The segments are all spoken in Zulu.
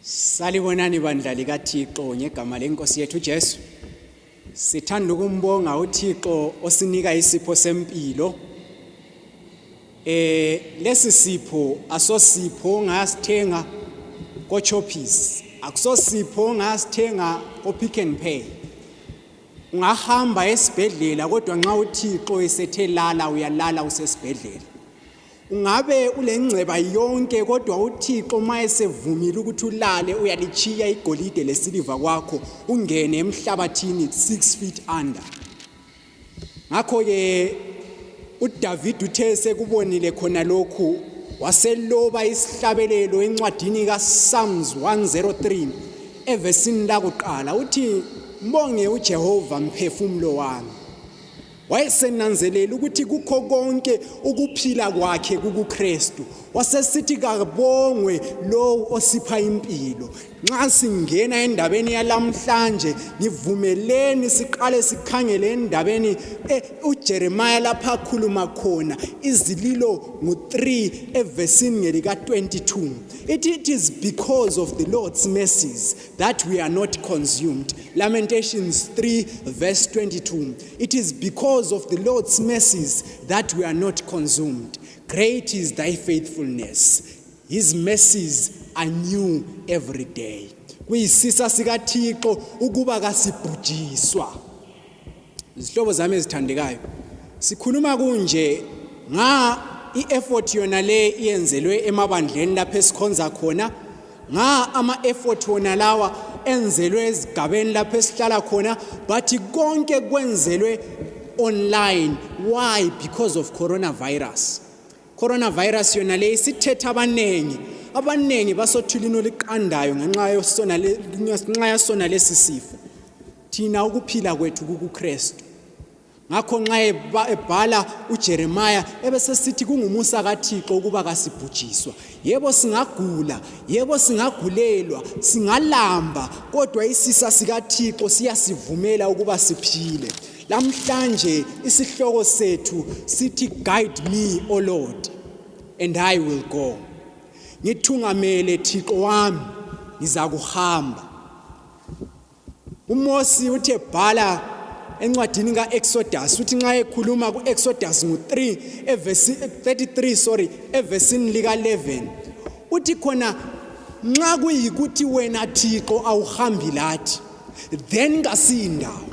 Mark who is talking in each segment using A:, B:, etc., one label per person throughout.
A: Salibonani bandla likaThixo ngegama lenkosi yethu Jesu. Sithanda ukumbonga uThixo osinika isipho sempilo. Lesi sipho asosipho ngasithenga koChoppies, akusosipho ngasithenga koPick n Pay. Ungahamba esibhedlela kodwa nxa uThixo esethe lala uyalala usesibhedlela. Ungabe ulengceba yonke kodwa uThixo mayesevumile ukuthi ulale uyalichiya igolide lesiliva kwakho ungene emhlabathini 6 feet under. Ngakho ke uDavid uthe sekubonile khona lokhu waseloba isihlabelelo encwadini kaPsalms 103 evesini lakuqala uthi mbonge uJehova mphefumulo wami. Wayesenanzelela ukuthi kukho konke ukuphila kwakhe kuKristu. Wasesithi kabongwe lo osipha impilo. Nxa singena endabeni yalamhlanje nivumeleni siqale sikhangele endabeni uJeremiah lapha khuluma khona izililo ngo3 evesini ngelika 22. It is because of the Lord's mercies that we are not consumed. Lamentations 3 verse 22. It is because of the Lord's mercies that we are not consumed. Great is thy faithfulness. His mercies are new every day. Kuyisisa sikaThixo ukuba kasibhujiswa. Izihlobo zami ezithandekayo. Sikhuluma kunje i-effort yona le iyenzelwe emabandleni lapho esikhonza khona. Ama-effort wona lawa enzelwe ezigabeni lapho esihlala khona, but konke kwenzelwe online. Why? Because of coronavirus. Coronavirus yona le isithethe abanengi basothulini liqandayo ngenxa yasona lesi sifo. Thina ukuphila kwethu kuKristu. Ngakho nxa ebhala uJeremiah ebesesithi kungumusa kaThixo ukuba kasibhujiswa. Yebo singagula, yebo singagulelwa, singalamba, kodwa isisa sikaThixo siyasivumela ukuba siphile. Lamhlanje isihloko sethu sithi guide me O Lord and I will go. Ngithungamele Thixo wami ngizakuhamba. uMosi uthe bhala encwadini kaExodus uthi nxa ekhuluma kuExodus ngo3 evesi 33 evesini lika 11 uthi khona nxa kuyikuthi wena Thixo awuhambi lathi then kasindawo.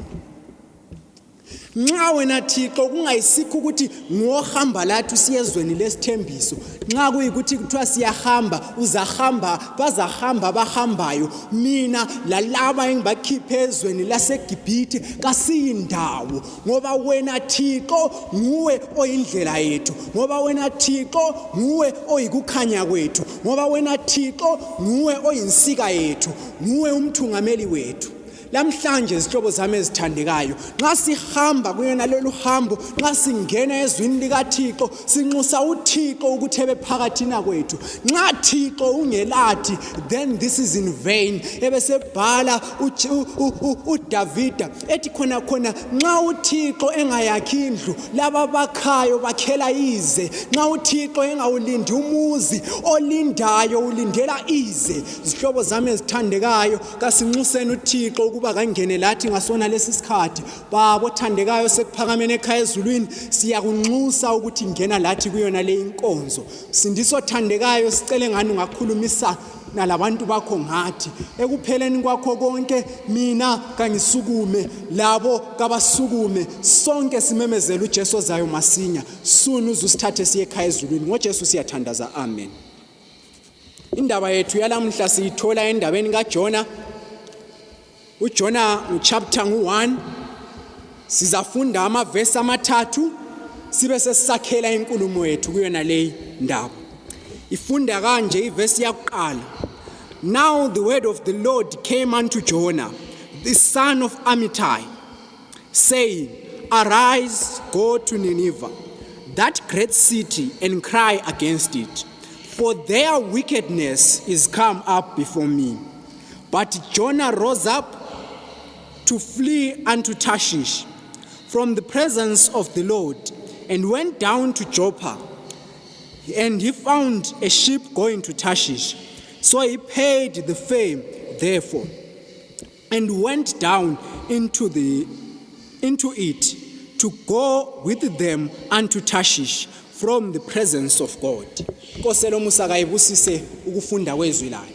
A: Nxa wena Thixo kungayisikho ukuthi ngohamba lathi siyezweni lesithembiso, nxa kuyikuthi kuthiwa siyahamba uzahamba, bazahamba bahambayo, mina lalaba engibakhiphe ezweni laseGibhithe kasiyindawo, ngoba wena Thixo nguwe oyindlela yethu, ngoba wena Thixo nguwe oyikukhanya kwethu, ngoba wena Thixo nguwe oyinsika yethu, nguwe umthungameli wethu. Lamhlanje izihlobo zami ezithandekayo, nxa sihamba kuyona lolu hambo, nxa singena ezwini likaThixo, sinxusa uThixo ukuthi ebe phakathina kwethu. Nxa Thixo ungelathi, then this is in vain. Ebesebhala uDavida ethi khona nxa uThixo engayakhi indlu, laba bakhayo bakhela ize. Nxa uThixo engawulindi umuzi, olindayo ulindela ize. Izihlobo zami ezithandekayo, kasinxuseni uThixo ukuba kangene lathi ngasona lesi sikhathi. Baba othandekayo sekuphakamene ekhaya ezulwini, siyakunxusa ukuthi ngena lathi kuyona le inkonzo. Sindiso thandekayo sicele ngani ungakhulumisa nalabantu bakho ngathi ekupheleni kwakho konke mina kangisukume labo kabasukume, sonke simemezela uJesu ozayo masinya. Sunu uzusithathe siye ekhaya ezulwini ngoJesu siyathandaza. Amen. Indaba yethu yalamhla siyithola endabeni kaJona. uJona chapter 1 sizafunda amavesi amathathu sibe sesisakhela inkulumo yethu kuyona le ndaba. Ifunda kanje ivesi yakuqala. Now the word of the Lord came unto Jonah, the son of Amittai, saying, Arise, go to Nineveh, that great city, and cry against it, for their wickedness is come up before me. But Jonah rose up to flee unto Tarshish from the presence of the Lord, and went down to Joppa. And he found a ship going to Tarshish. So he paid the fame, therefore, and went down into it to go with them unto Tarshish from the presence of God. Nkoselo umusa kayibusise ukufunda kwezwi layo.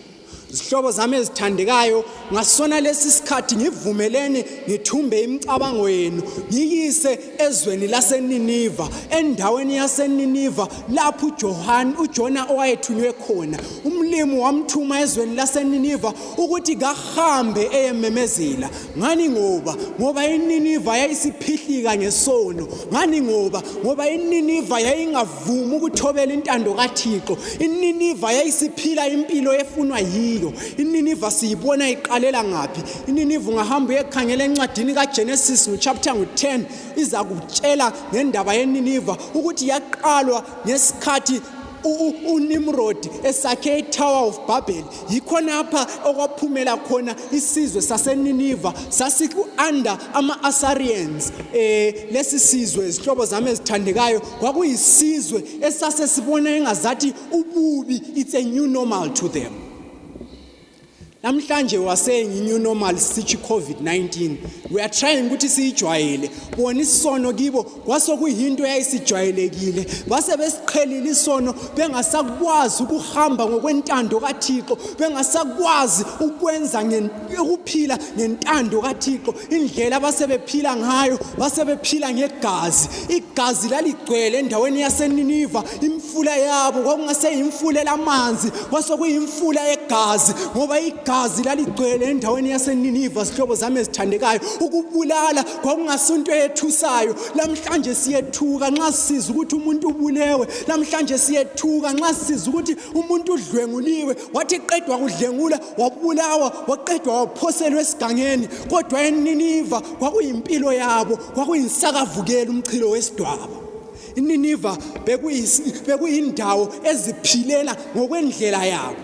A: Izihlobo zami ezithandekayo, ngasona lesi sikhathi ngivumelene ngithumbe imicabango yenu ngiyise ezweni laseNiniva, endaweni yaseNiniva lapho uJona owayethunywe khona. Umlimi wamthuma ezweni laseNiniva ukuthi kahambe eyememezela. Ngani ngoba iNiniva yayisiphihlika ngesono. Ngani ngoba iNiniva yayingavumi ukuthobela intando kaThixo. iNiniva yayisiphila impilo efunwa yiyo. iNiniva siyibona iqalela ngaphi? iNiniva ungahamba uyekhangela encwadini kaGenesis chapter 10 iza kutshela ngendaba yeNiniva ukuthi yaqalwa ngesikhathi uNimrod esakhe iTower of Babel. Yikhona apha okwaphumela khona isizwe saseNiniva sasiku-under ama-Assyrians. Lesi sizwe izihlobo zami ezithandekayo kwakuyisizwe esasesibona engazathi ububi, it's a new normal to them. Namhlanje we are saying new normal sithi COVID-19. We are trying ukuthi siyijwayele. Bona isono kibo kwasokuyinto eyayisijwayelekile. Base besiqhelile isono bengasakwazi ukuhamba ngokwentando kaThixo, bengasakwazi ukwenza ukuphila ngentando kaThixo. Indlela basebephila ngayo, basebephila ngegazi. Igazi laligcwele endaweni yaseNiniva. Imfula yabo kwakungase imfula lamanzi, kwasokuyimfula yegazi ngoba igazi laligcwele endaweni yaseNiniva. Sihlobo zami ezithandekayo, ukubulala kwakungasinto ethusayo. Namhlanje siyethuka nxa siza ukuthi umuntu ubulewe. Namhlanje siyethuka nxa siza ukuthi umuntu udlwenguliwe, wathi qedwa kudlengula wabulawa, waqedwa waphoselwa esigangeni. Kodwa eNiniva kwakuyimpilo yabo, kwakuyinsakavukela umchilo wesidwaba. iNiniva bekuyindawo eziphilela ngokwendlela yabo.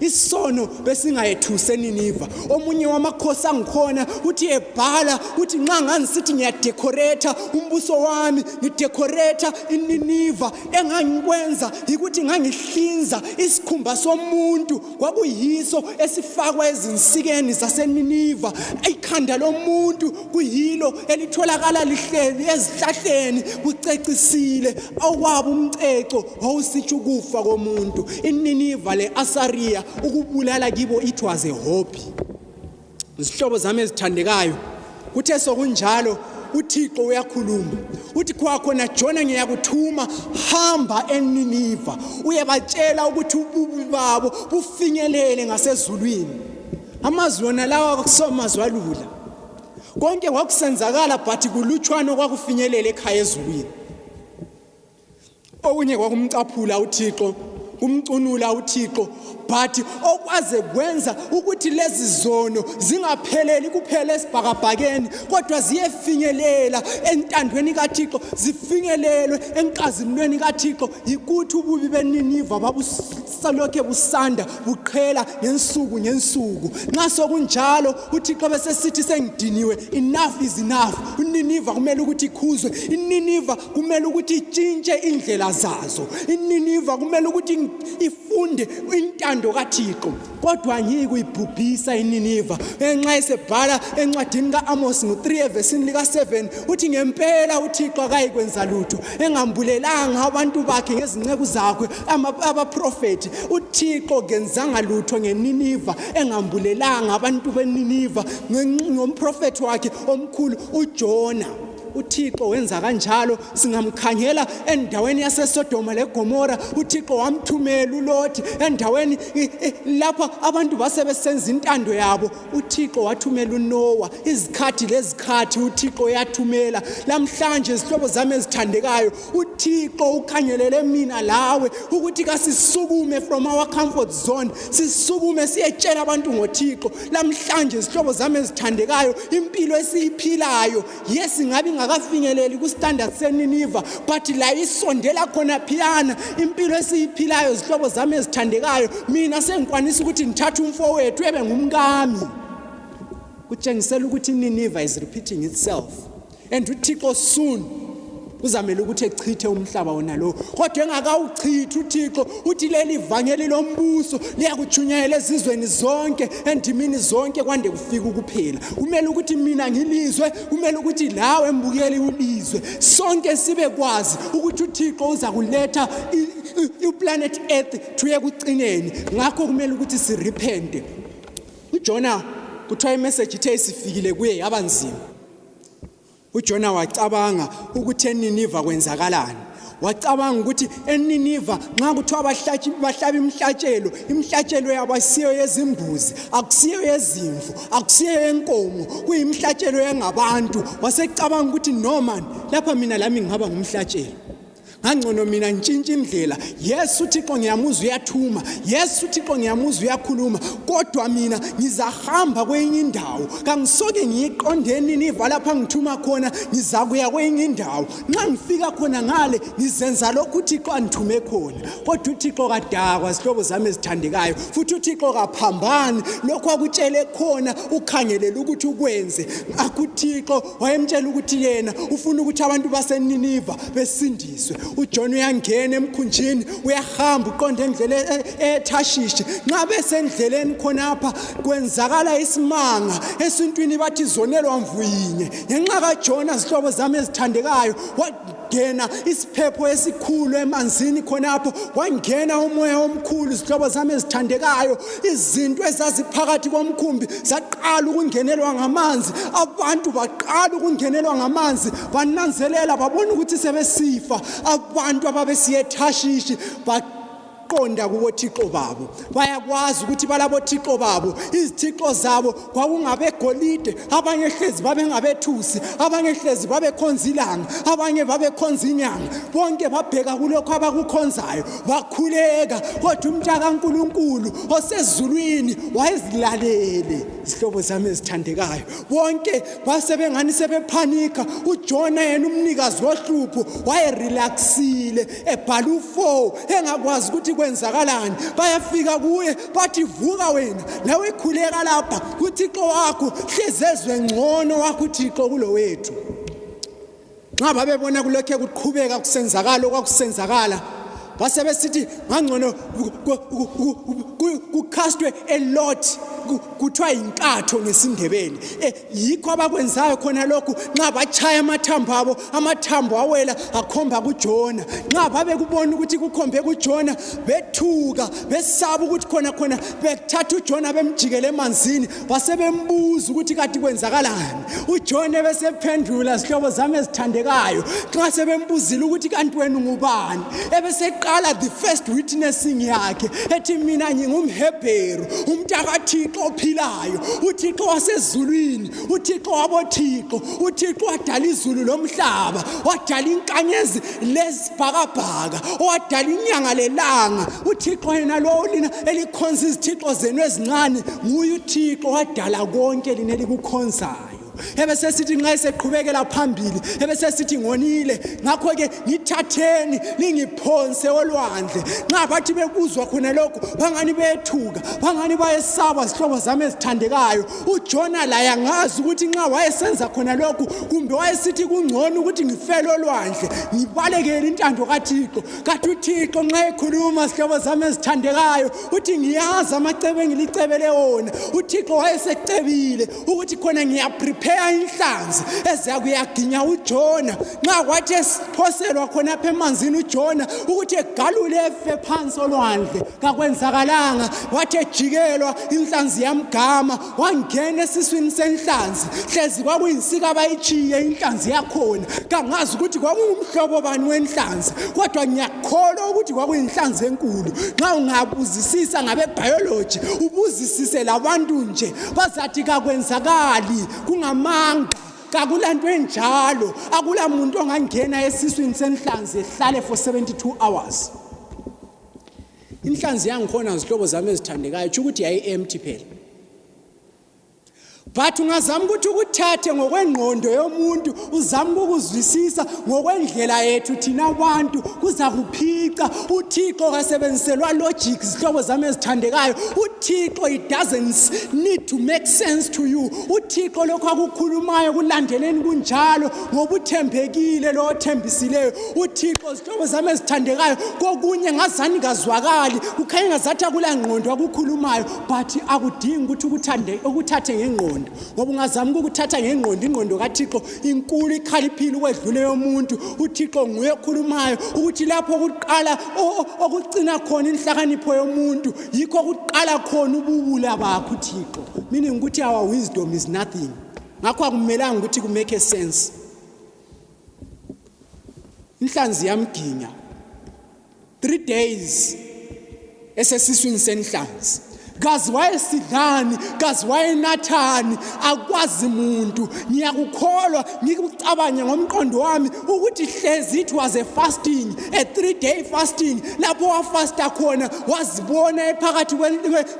A: Isono besingayethusa eNiniva. Omunye wamakhosi angikhona uthi ebhala uthi nxa ngangisithi ngiyadecorate umbuso wami, ngidecorate iNiniva, engangikwenza ukuthi ngangihlinza isikhumba somuntu kwakuyiso esifakwa ezinsikeni zaseNiniva. Ikhanda lomuntu kuyilo elitholakala lihleli ezihlahleni kucecisile, okwabo umceco wawusithi ukufa komuntu. iNiniva le-Assyria ukubulala kibo it was a hobby. Izihlobo zami ezithandekayo, kuthe sokunjalo uThixo uyakhuluma uthi kwakhona Jona ngiyakuthuma, hamba eNiniva uyebatshela ukuthi ububi babo bufinyelele ngasezulwini. Amazwi wona lawa akusomazwi alula, konke kwakusenzakala but kulutshwana kwakufinyelela ekhaya ezulwini. Okunye kwakumcaphula uThixo, kumcunula uThixo, but okwaze kwenza ukuthi lezi zono zingapheleli kuphela esibhakabhakeni, kodwa ziyefinyelela entandweni kaThixo, zifinyelelwe enkazimulweni kaThixo. Yikuthi ububi beNiniva babusalokhe busanda buqhela ngensuku ngensuku. Nxa sokunjalo uThixo besesithi sengidiniwe, enough is enough. iNiniva kumele ukuthi ikhuzwe, iNiniva kumele ukuthi itshintshe indlela zazo, iNiniva kumele ukuthi ifunde intando kaThixo. Kodwa ngikuyibhubhisa iNiniva. Enxa esebhala encwadini kaAmos 3 verse lika 7 uthi ngempela uThixo akayikwenza lutho engambulelanga abantu bakhe ngezinceku zakhe abaprofeti. uThixo kenzanga lutho ngeNiniva engambulelanga abantu beNiniva ngomprofeti wakhe omkhulu uJona. uThixo wenza kanjalo. Singamkhangela endaweni yaseSodoma leGomora, uThixo wamthumela uLothi endaweni lapha abantu basebesenza intando yabo. uThixo wathumela uNoah. Izikhathi lezikhathi uThixo yathumela. Lamhlanje izihlobo zami ezithandekayo, uThixo ukhangelele mina lawe ukuthi kasisukume from our comfort zone, sisukume siyetshela abantu ngoThixo. Lamhlanje izihlobo zami ezithandekayo, impilo esiyiphilayo yes ngabe ngakafinyeleli ku standard seNiniva, but la isondela khona phiyana. Impilo esiyiphilayo izihlobo zami ezithandekayo, mina sengikwanisa ukuthi ngithathe umfowethu ebe ngumkami. Kutshengisela ukuthi iNiniva is repeating itself, and uThixo soon uzamele ukuthi echithe umhlaba wona lo kodwa engakawuchithi uThixo uthi leli ivangeli lombuso liyakujunyayela ezizweni zonke endimini zonke kwande kufika ukuphela kumele ukuthi mina ngilizwe kumele ukuthi lawe embukeli ulizwe sonke sibe kwazi ukuthi uThixo uza kuletha iplanet earth thuye kucineni ngakho kumele ukuthi sirepente uJona kuthiwa imessage ithe isifikile kuye yabanzima uJona wacabanga ukuthi eNiniva kwenzakalani wacabanga ukuthi eNiniva nxa kuthiwa bahlaba imhlatshelo yabo asiyo yezimbuzi akusiyo yezimvu akusiyo yenkomo kuyimhlatshelo yengabantu wasecabanga ukuthi no man lapha mina lami ngihaba ngumhlatshelo ngangcono mina ntshintsha indlela yes uThixo ngiyamuzwa uyathuma yes uThixo ngiyamuzwa uyakhuluma kodwa mina ngizahamba kwenye indawo kangisoke ngiyiqonde eNiniva lapha ngithuma khona ngizakuya kwenye indawo nxa ngifika khona ngale ngizenza lokhu uThixo angithume khona kodwa uThixo kadakwa sihlobo zami ezithandekayo futhi uThixo kaphambani lokho akutshele khona ukhangelela ukuthi ukwenze akuThixo wayemtshela ukuthi yena ufuna ukuthi abantu baseNiniva besindiswe uJona uyangena emkhunjini uyahamba uqonda endlela eTashishi nxa besendleleni khonapha kwenzakala isimanga esintwini bathi zonelwa mvuyinye ngenxa kaJona sihlobo zami ezithandekayo wangena isiphepho esikhulu emanzini khonapho wangena umoya omkhulu sihlobo zami ezithandekayo izinto ezaziphakathi komkhumbi zaqala ukungenelwa ngamanzi abantu baqala ukungenelwa ngamanzi bananzelela babona ukuthi sebesifa abantu ababesiye eTashishi baqonda kubo Thixo babo bayakwazi ukuthi balabo Thixo babo izithixo zabo kwakungabe golide abanye hlezi babe ngabethusi abanye hlezi babe khonzilanga abanye babe khonzinyanga bonke babheka kulokho abakukhonzayo bakhuleka kodwa umntaka kaNkuluNkulu osezulwini wayezilalele sihlobo zami ezithandekayo bonke basebengani sebephanika uJona yena umnikazi wohlupho wayerelaxile ebhala u4 engakwazi ukuthi kwenzakalani bayafika kuye bathi vuka wena nawe khuleka lapha uThixo wakho hlezezwe ngcono wakho uThixo kulo wethu nxa babebona kulokho kuqhubeka kusenzakala okwakusenzakala basebesithi ngangcono kucastwe a lot kuthiwa inkatho ngesindebeni yikho abakwenzayo khona lokhu nxa bachaya amathambo awela akhomba kuJona nxa babe kubona ukuthi kukhombe kuJona bethuka besaba ukuthi khona bethatha uJona bemjikele emanzini basebembuza ukuthi kati kwenzakalani uJona besephendula sihlobo zami ezithandekayo nxa sebembuzile ukuthi kanti wena ungubani ebeseqala the first witnessing yakhe ethi mina ngingumHebheru umntakaThixo ophilayo uThixo wasezulwini uThixo waboThixo uThixo wadala izulu lomhlaba wadala inkanyezi lezibhakabhaka wadala inyanga lelanga uThixo yena lo lina elikhonza izithixo zenu ezincane nguye uThixo wadala konke lina elikukhonzayo ebesesithi nxa iseqhubekela phambili ebesesithi ngonile ngakho ke ngithatheni lingiphonse olwandle nxa bathi bekuzwa khona lokho bangani bethuka bangani bayesaba sihlobo zami ezithandekayo uJona la yangazi ukuthi nxa wayesenza khona lokho kumbe wayesithi kungcono ukuthi ngifele olwandle ngibalekele intando kaThixo kathi uThixo nxa ekhuluma sihlobo zami ezithandekayo uthi ngiyazi amacebo engilicebele wona uThixo wayesecebile ukuthi khona ngiyaprepare inhlanzi ezakuyaginya uJona nxa kwathi esiphoselwa khona apha emanzini uJona ukuthi egalule efe phansi olwandle kakwenzakalanga wathi ejikelwa inhlanzi yamgama wangena esiswini senhlanzi hlezi kwakuyinsika abayichiye inhlanzi yakhona kangazi ukuthi kwakungumhlobo bani wenhlanzi kodwa ngiyakholwa ukuthi kwakuyinhlanzi enkulu nxa ungabuzisisa ngabe biology ubuzisise labantu nje bazathi kakwenzakali kungamanga kakulanto enjalo akula muntu ongangena esiswini senhlanzi ehlale for 72 hours inhlanzi yangikhona izihlobo zami ezithandekayo ukuthi yayi empty phela But ungazama ukuthi ukuthathe ngokwengqondo yomuntu uzama ukuzwisisa ngokwendlela yethu thina abantu kuza kuphica. uThixo kasebenziselwa logic zihlobo zami ezithandekayo. uThixo it doesn't need to make sense to you. uThixo lokho akukhulumayo kulandeleni kunjalo ngoba uthembekile lo othembisileyo. uThixo zihlobo zami ezithandekayo kokunye ngazani kazwakali kukhanya ngazathi akulangqondo akukhulumayo but akudingi ukuthi ukuthathe ngengqondo. Ngoba ungazama ukuthatha ngengqondo ingqondo kaThixo inkulu ikhaliphile ukwedlule yomuntu. uThixo nguye okhulumayo ukuthi lapho kuqala okucina khona inhlakanipho yomuntu yikho kuqala khona ububula bakho uThixo. Meaning ukuthi our wisdom is nothing. Ngakho akumelanga ukuthi kumake sense. Inhlanzi yamginya 3 days esesiswini senhlanzi. Kazi wayesidlani, kazi wayenathani, akwazi umuntu. Ngiyakukholwa ngikucabanye ngomqondo wami ukuthi hlezi it was a fasting, a 3-day fasting. Lapho wafasta khona wazibona ephakathi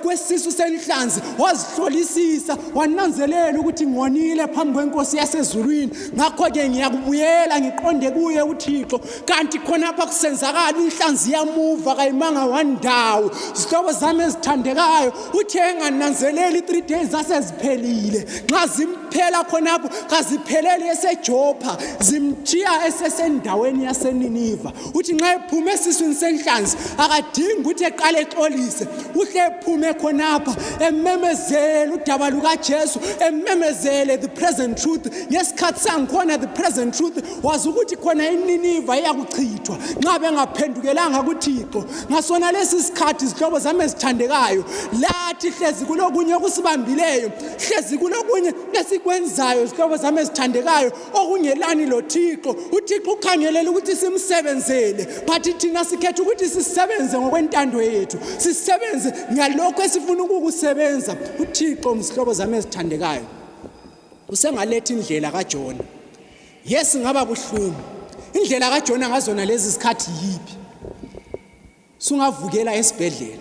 A: kwesisu senhlanzi, wazihlolisisa, wananzelela ukuthi ngonile phambi kwenkosi yasezulwini. Ngakho ke ngiyakubuyela ngiqonde kuye uThixo. Kanti khona apha kusenzakala inhlanzi yamuva kayimanga wandawo. Zihlobo zami ezithandekayo uthe engananzeleli 3 days zaseziphelile. Nxa zimphela khonapho kazipheleli eseJopha, zimthiya esesendaweni yaseNiniva. Uthi nxa ephume esiswini senhlanzi akadingi ukuthi eqale exolise. Uhle ephume khonapha ememezela udaba lukaJesu, ememezele the present truth. Ngesikhathi sangikhona the present truth was ukuthi khona iNiniva iyakuchithwa nxa bengaphendukelanga kuThixo. Ngasona lesi sikhathi zihlobo zami ezithandekayo lathi hlezi kulokunye okusibambileyo, hlezi kulokunye lesikwenzayo zihlobo zami ezithandekayo okungelani loThixo. uThixo ukhangelela ukuthi simsebenzele but thina sikhetha ukuthi sisebenze ngokwentando yethu, sisebenze ngalokho esifuna ukukusebenza. uThixo msihlobo zami ezithandekayo usengaletha indlela kaJona. Yes ngaba buhlungu. Indlela kaJona ngazona lezi sikhathi yipi? Sungavukela esibhedlela.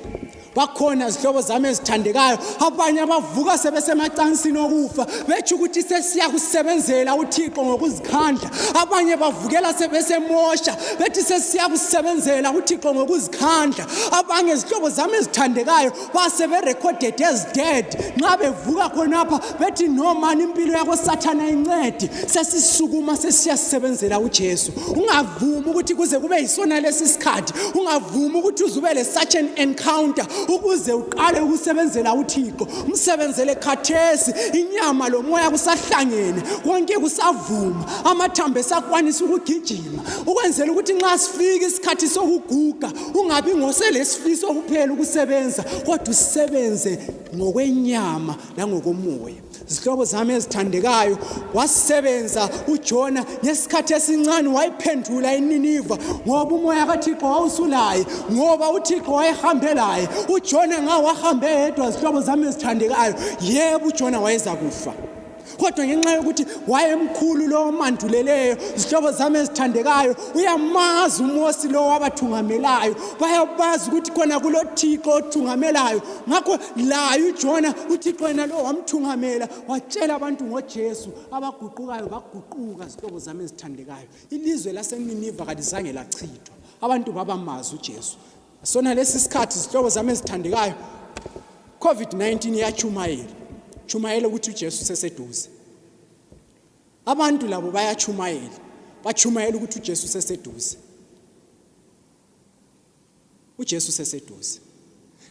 A: Bakhona zihlobo zami ezithandekayo abanye abavuka sebesemacansini okufa bethi ukuthi sesiyakusebenzela uThixo ngokuzikhandla. Abanye bavukela sebesemosha bethi sesiyakusebenzela uThixo ngokuzikhandla. Abanye zihlobo zami ezithandekayo basebe recorded as dead. Nxa bevuka khonapha bethi noma impilo yakho Sathana incede sesisukuma sesiyasebenzela uJesu. Ungavumi ukuthi kuze kube yisona lesi sikhathi. Ungavumi ukuthi uzube le such an encounter ukuze uqale ukusebenzela uThixo. Umsebenzele khathesi inyama lomoya kusahlangene konke kusavuma, amathambo esakwanisa ukugijima ukwenzela ukuthi nxa sifika isikhathi sokuguga ungabi ngoselesifiso kuphela ukusebenza kodwa usebenze ngokwenyama langokomoya. Zihlobo zami ezithandekayo wasebenza uJona ngesikhathi esincane wayiphendula iNiniva ngoba umoya kaThixo wawusulaye, ngoba uThixo wayehambelaye. uJona ngawahambe yedwa zihlobo zami ezithandekayo. Yebo uJona wayeza kufa kodwa ngenxa yokuthi wayemkhulu lo manduleleyo zihlobo zami ezithandekayo uyamazi uMosi lo wabathungamelayo, bayabazi ukuthi khona kuloThixo othungamelayo. Ngakho layo uJona uThixo yena lo wamthungamela watshela abantu ngoJesu abaguqukayo baguquka. Zihlobo zami ezithandekayo ilizwe laseNiniva kalizange lachithwa, abantu babamazi uJesu. Sona lesi sikhathi zihlobo zami ezithandekayo COVID-19 yachumayela ukuthi uJesu seseduze. Abantu labo bachumayela ukuthi uJesu seseduze. uJesu seseduze.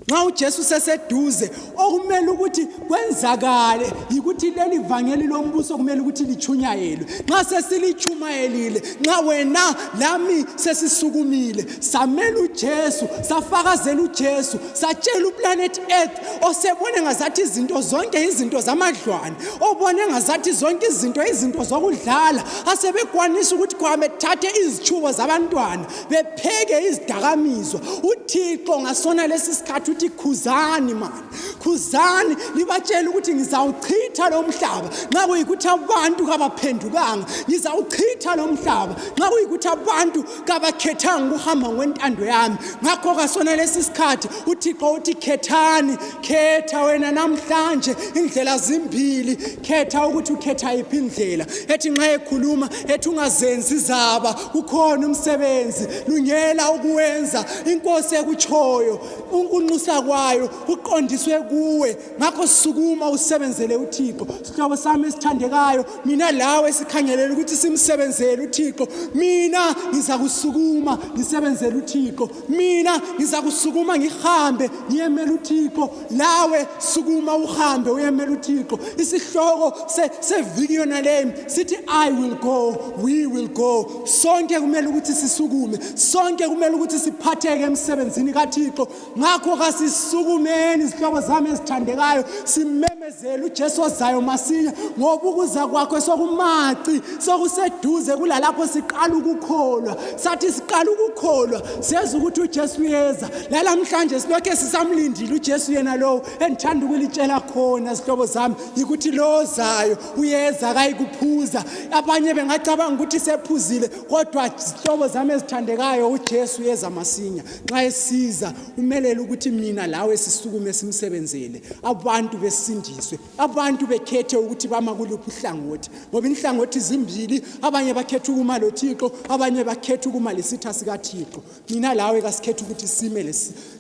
A: Nxa uJesu seseduze okumele ukuthi kwenzakale ukuthi leli vangeli lombuso kumele ukuthi lichunyayelwe. Nxa sesilichumayelile, nxa wena lami sesisukumile samela uJesu, safakazela uJesu, satshela uplanet Earth osebone ngazathi izinto zonke izinto zamadlwane, obone ngazathi zonke izinto zokudlala, asebekwanisa ukuthi kwame thathe izitshubo zabantwana bepheke izidakamizwa. uThixo ngasona lesi sikhathi esintathu uthi khuzani mani, khuzani libatshela ukuthi ngizawuchitha lo mhlaba nxa kuyikuthi abantu kabaphendukanga, ngizawuchitha lo mhlaba nxa kuyikuthi abantu kabakhethanga ukuhamba ngontando yami. Ngakho kasona lesi sikhathi uThixo uthi khethani, khetha wena namhlanje indlela zimbili, khetha ukuthi ukhetha yiphi indlela. Ethi nxa ekhuluma ethi ungazenzi izaba, ukhona umsebenzi lungela ukuwenza, inkosi ekutshoyo unxusa kwayo uqondiswe kuwe. Ngakho sukuma usebenzele uThixo. Sihlobo sami esithandekayo, mina lawe sikhangelela ukuthi simsebenzele uThixo. Mina ngizakusukuma ngisebenzele uThixo, mina ngizakusukuma ngihambe ngiyemela uThixo, lawe sukuma uhambe uyemela uThixo. Isihloko seviki yona leyo sithi I will go, we will go. Sonke kumele ukuthi sisukume, sonke kumele ukuthi siphatheke emsebenzini kaThixo. Ngakho kasisukumeni izihlobo zami ezithandekayo, simemezele uJesu ozayo masinya, ngoba ukuza kwakhe sokumaci, sokuseduze kulalapho siqala ukukholwa. Sathi siqala ukukholwa siyazi ukuthi uJesu uyeza. Lalamhlanje silokhe sisamlindile uJesu yena lo endithanda ukulitshela khona izihlobo zami ukuthi lo ozayo uyeza akayikuphuza. Abanye bengacabanga ukuthi sephuzile, kodwa izihlobo zami ezithandekayo uJesu uyeza masinya. Nxa esiza umelele ukuthi mina lawe sisukume simsebenzele, abantu besindiswe, abantu bekhethe ukuthi bama kuluphi uhlangothi, ngoba inhlangothi zimbili, abanye bakhetha ukuma loThixo, abanye bakhetha ukuma lesitha sikaThixo. Mina lawe kasikhetha ukuthi sime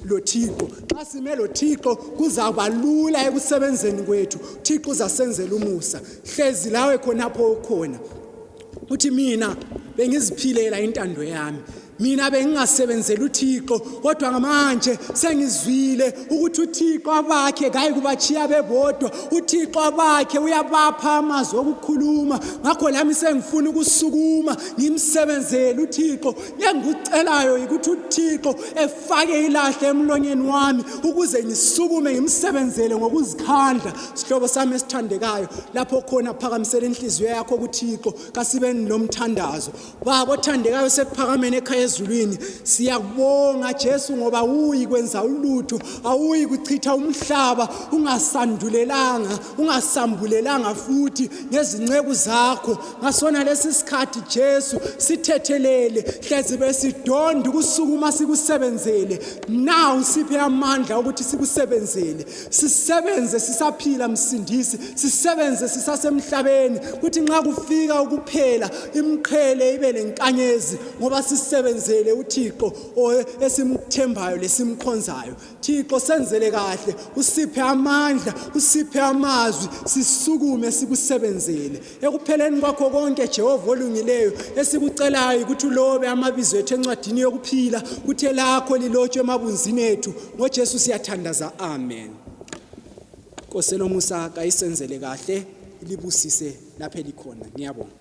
A: loThixo. Xa sime loThixo kuzaba lula ekusebenzeni kwethu, uThixo uzasenzela umusa. Hlezi lawe khonapho ukhona uthi mina bengiziphilela intando yami, mina bengingasebenzela uThixo, kodwa ngamanje sengizwile ukuthi uThixo abakhe kayi kubachiya bebodwa, uThixo abakhe uyabapha amazwi okukhuluma. Ngakho lami sengifuna ukusukuma ngimsebenzele uThixo. Engikucelayo ukuthi uThixo efake ilahle emlonyeni wami ukuze ngisukume ngimsebenzele ngokuzikhandla. Sihlobo sami esithandekayo, lapho khona phakamisela inhliziyo yakho kuThixo, kasibeni lomthandazo. Baba othandekayo, sekuphakamene ekhaya ezulwini, siyakubonga Jesu ngoba uyi kwenza ulutho, awuyi kuchitha umhlaba ungasandulelanga, ungasambulelanga futhi ngezinceku zakho. Ngasona lesi sikhathi Jesu sithethelele, hlezi besidonda ukusukuma sikusebenzele. Now siphe amandla ukuthi sikusebenzele, sisebenze sisaphila msindisi, sisebenze sisasemhlabeni, kuthi nxa kufika ukuphela imqhele ibe lenkanyezi, ngoba sisebenzele uThixo esimthembayo lesimkhonzayo. Thixo senzele kahle, usiphe amandla, usiphe amazwi, sisukume sikusebenzele. Ekupheleni kwakho konke Jehova olungileyo, esikucelayo ukuthi ulobe amabizo ethu encwadini yokuphila, kuthe lakho lilotshwe emabunzini ethu. NgoJesu siyathandaza, amen. Nkosi lomusa kayisenzele kahle, libusise lapho elikhona. Ngiyabonga.